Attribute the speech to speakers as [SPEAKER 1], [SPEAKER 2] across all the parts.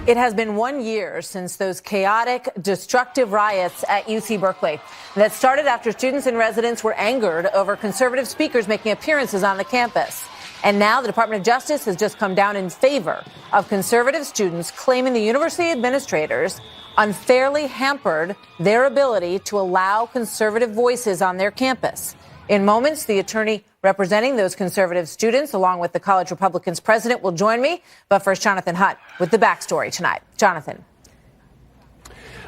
[SPEAKER 1] It has been 1 year since those chaotic, destructive riots at UC Berkeley that started after students and residents were angered over conservative speakers making appearances on the campus. And now the Department of Justice has just come down in favor of conservative students, claiming the university administrators unfairly hampered their ability to allow conservative voices on their campus. In moments, the attorney representing those conservative students, along with the college Republicans president, will join me. But first, Jonathan Hunt with the backstory tonight. Jonathan.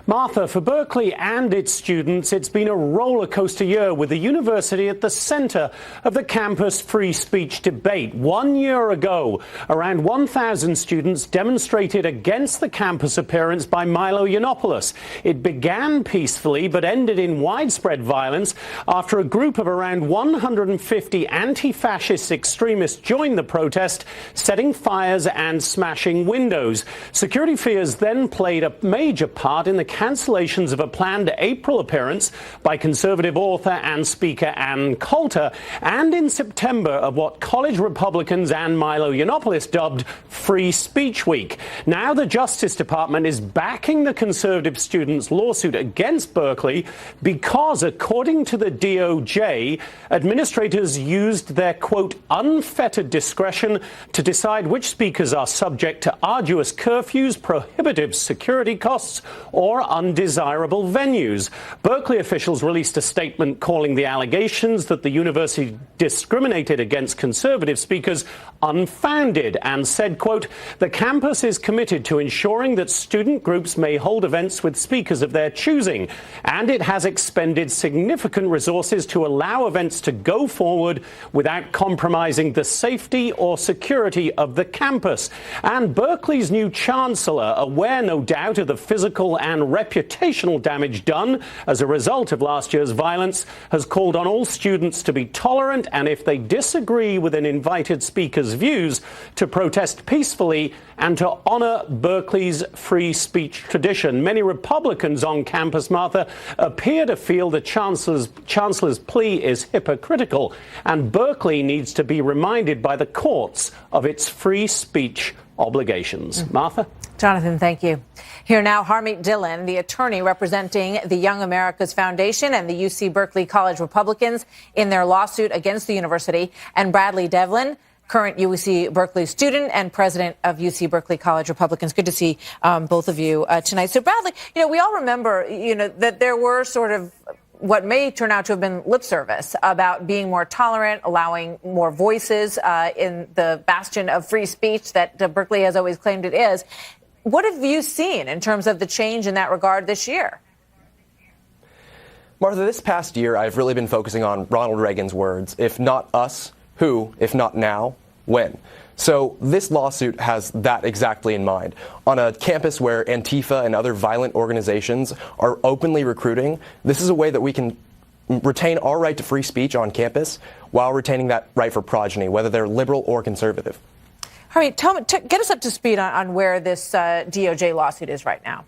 [SPEAKER 2] Martha, for Berkeley and its students, it's been a roller coaster year with the university at the center of the campus free speech debate. 1 year ago, around 1,000 students demonstrated against the campus appearance by Milo Yiannopoulos. It began peacefully but ended in widespread violence after a group of around 150 anti-fascist extremists joined the protest, setting fires and smashing windows. Security fears then played a major part in the cancellations of a planned April appearance by conservative author and speaker Ann Coulter, and in September of what college Republicans and Milo Yiannopoulos dubbed Free Speech Week. Now the Justice Department is backing the conservative students' lawsuit against Berkeley because, according to the DOJ, administrators used their, quote, unfettered discretion to decide which speakers are subject to arduous curfews, prohibitive security costs, or undesirable venues. Berkeley officials released a statement calling the allegations that the university discriminated against conservative speakers unfounded and said, quote, the campus is committed to ensuring that student groups may hold events with speakers of their choosing, and it has expended significant resources to allow events to go forward without compromising the safety or security of the campus. And Berkeley's new chancellor, aware no doubt of the physical and reputational damage done as a result of last year's violence, has called on all students to be tolerant and, if they disagree with an invited speaker's views, to protest peacefully and to honor Berkeley's free speech tradition. Many Republicans on campus, Martha, appear to feel the chancellor's plea is hypocritical, and Berkeley needs to be reminded by the courts of its free speech obligations. Martha?
[SPEAKER 1] Jonathan, thank you. Here now, Harmeet Dhillon, the attorney representing the Young America's Foundation and the UC Berkeley College Republicans in their lawsuit against the university, and Bradley Devlin, current UC Berkeley student and president of UC Berkeley College Republicans. Good to see both of you tonight. So, Bradley, we all remember, that there were sort of what may turn out to have been lip service about being more tolerant, allowing more voices in the bastion of free speech that Berkeley has always claimed it is. What have you seen in terms of the change in that regard this year?
[SPEAKER 3] Martha, this past year, I've really been focusing on Ronald Reagan's words, if not us, who? If not now, when? So this lawsuit has that exactly in mind. On a campus where Antifa and other violent organizations are openly recruiting, this is a way that we can retain our right to free speech on campus while retaining that right for progeny, whether they're liberal or conservative.
[SPEAKER 1] Harmeet, get us up to speed on where this DOJ lawsuit is right now,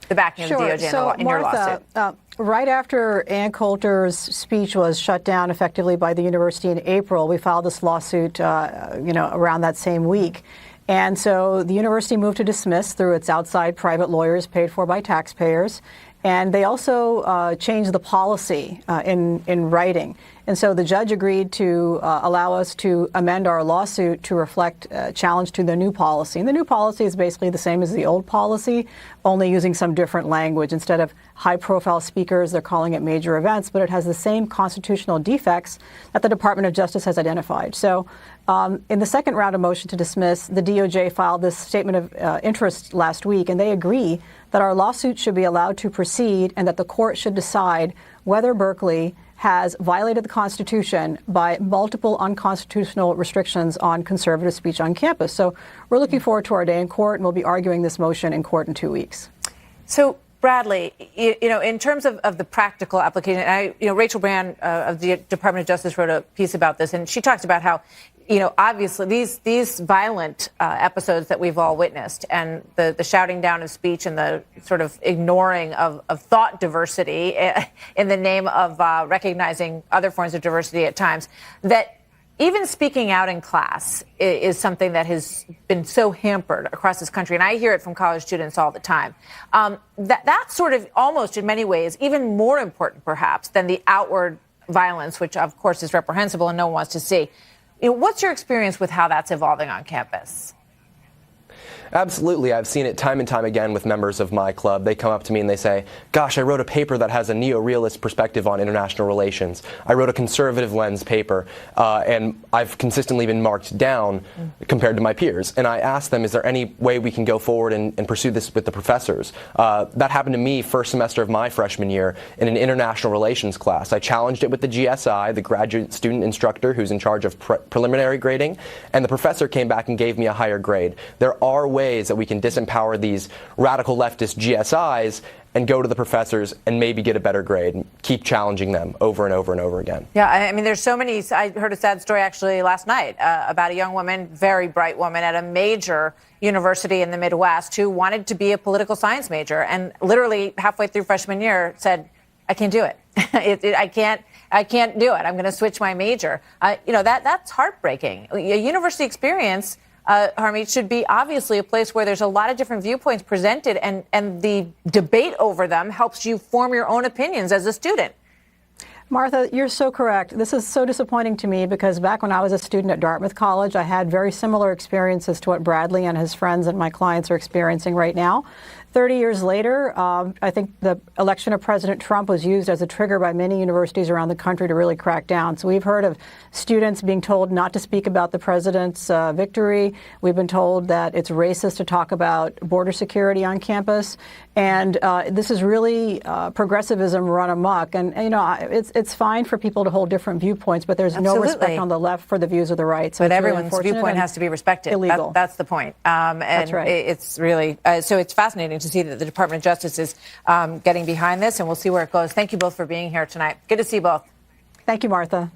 [SPEAKER 1] the backing of the DOJ in your lawsuit.
[SPEAKER 4] Right after Ann Coulter's speech was shut down effectively by the university in April, we filed this lawsuit, around that same week. And so the university moved to dismiss through its outside private lawyers paid for by taxpayers. And they also changed the policy in writing. And so the judge agreed to allow us to amend our lawsuit to reflect challenge to the new policy. And the new policy is basically the same as the old policy, only using some different language. Instead of high-profile speakers, they're calling it major events, but it has the same constitutional defects that the Department of Justice has identified. So in the second round of motion to dismiss, the DOJ filed this statement of interest last week, and they agree that our lawsuit should be allowed to proceed and that the court should decide whether Berkeley has violated the Constitution by multiple unconstitutional restrictions on conservative speech on campus. So we're looking forward to our day in court, and we'll be arguing this motion in court in 2 weeks.
[SPEAKER 1] So, Bradley, in terms of the practical application, Rachel Brand of the Department of Justice wrote a piece about this, and she talks about how, obviously these violent episodes that we've all witnessed, and the shouting down of speech and the sort of ignoring of thought diversity in the name of recognizing other forms of diversity at times, that even speaking out in class is something that has been so hampered across this country. And I hear it from college students all the time. That's sort of almost in many ways even more important, perhaps, than the outward violence, which, of course, is reprehensible and no one wants to see. What's your experience with how that's evolving on campus?
[SPEAKER 3] Absolutely. I've seen it time and time again with members of my club. They come up to me and they say, gosh, I wrote a paper that has a neo-realist perspective on international relations. I wrote a conservative lens paper, and I've consistently been marked down compared to my peers. And I asked them, is there any way we can go forward and pursue this with the professors? That happened to me first semester of my freshman year in an international relations class. I challenged it with the GSI, the graduate student instructor who's in charge of preliminary grading, and the professor came back and gave me a higher grade. There are ways that we can disempower these radical leftist GSIs and go to the professors and maybe get a better grade and keep challenging them over and over and over again.
[SPEAKER 1] Yeah, I mean, there's so many. I heard a sad story actually last night about a young woman, very bright woman at a major university in the Midwest who wanted to be a political science major and literally halfway through freshman year said, I can't do it. I can't do it. I'm going to switch my major. That's heartbreaking. A university experience, Harmeet, should be obviously a place where there's a lot of different viewpoints presented, and the debate over them helps you form your own opinions as a student.
[SPEAKER 4] Martha, you're so correct. This is so disappointing to me because back when I was a student at Dartmouth College, I had very similar experiences to what Bradley and his friends and my clients are experiencing right now. 30 years later, I think the election of President Trump was used as a trigger by many universities around the country to really crack down. So we've heard of students being told not to speak about the president's victory. We've been told that it's racist to talk about border security on campus. And this is really progressivism run amok. And, it's fine for people to hold different viewpoints, but there's no respect on the left for the views of the right. So
[SPEAKER 1] but everyone's viewpoint has to be respected.
[SPEAKER 4] Illegal.
[SPEAKER 1] That's the point. And
[SPEAKER 4] that's right.
[SPEAKER 1] It's really so it's fascinating to see that the Department of Justice is getting behind this, and we'll see where it goes. Thank you both for being here tonight. Good to see you both.
[SPEAKER 4] Thank you, Martha.